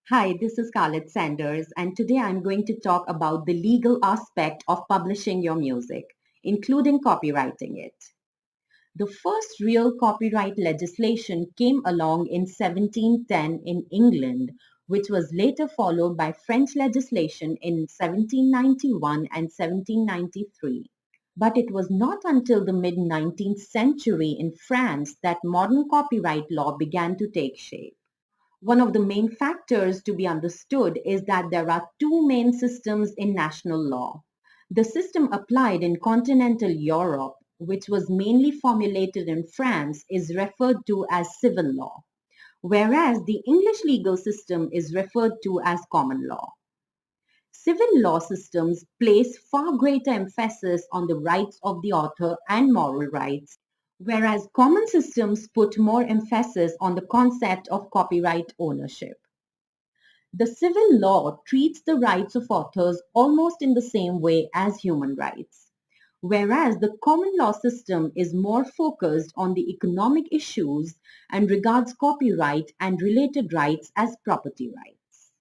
Hi, this is Scarlett Sanders, and today I'm going to talk about the legal aspect of publishing your music, including copywriting it. The first real copyright legislation came along in 1710 in England, which was later followed by French legislation in 1791 and 1793. But it was not until the mid 19th century in France that modern copyright law began to take shape. One of the main factors to be understood is that there are two main systems in national law. The system applied in continental Europe, which was mainly formulated in France, is referred to as civil law, whereas the English legal system is referred to as common law. Civil law systems place far greater emphasis on the rights of the author and moral rights, whereas common systems put more emphasis on the concept of copyright ownership. The civil law treats the rights of authors almost in the same way as human rights, whereas the common law system is more focused on the economic issues and regards copyright and related rights as property rights.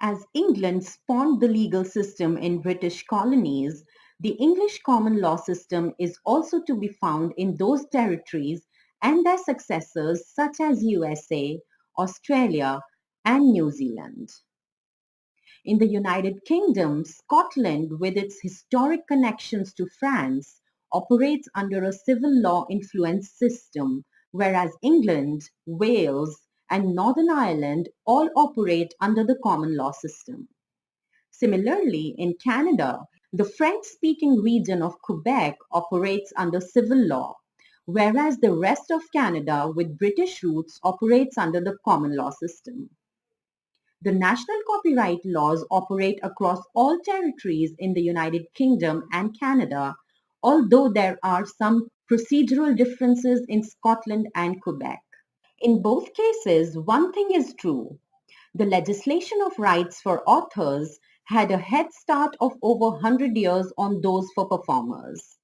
As England spawned the legal system in British colonies, the English common law system is also to be found in those territories and their successors such as USA, Australia, and New Zealand. In the United Kingdom, Scotland, with its historic connections to France, operates under a civil law influenced system, whereas England, Wales, and Northern Ireland all operate under the common law system. Similarly, in Canada, the French speaking region of Quebec operates under civil law, whereas the rest of Canada with British roots operates under the common law system. The national copyright laws operate across all territories in the United Kingdom and Canada, although there are some procedural differences in Scotland and Quebec. In both cases, one thing is true. The legislation of rights for authors had a head start of over 100 years on those for performers.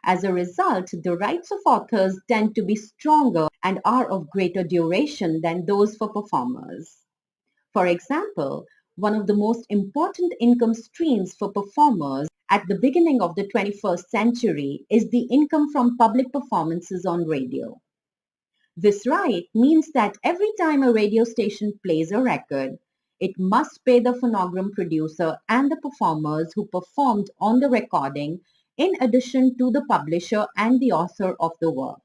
As a result, the rights of authors tend to be stronger and are of greater duration than those for performers. For example, one of the most important income streams for performers at the beginning of the 21st century is the income from public performances on radio. This right means that every time a radio station plays a record, it must pay the phonogram producer and the performers who performed on the recording in addition to the publisher and the author of the work.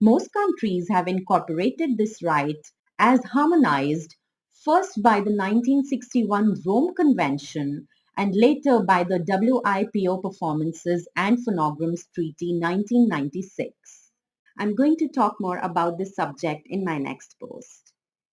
Most countries have incorporated this right as harmonized first by the 1961 Rome Convention and later by the WIPO Performances and Phonograms Treaty 1996. I'm going to talk more about this subject in my next post.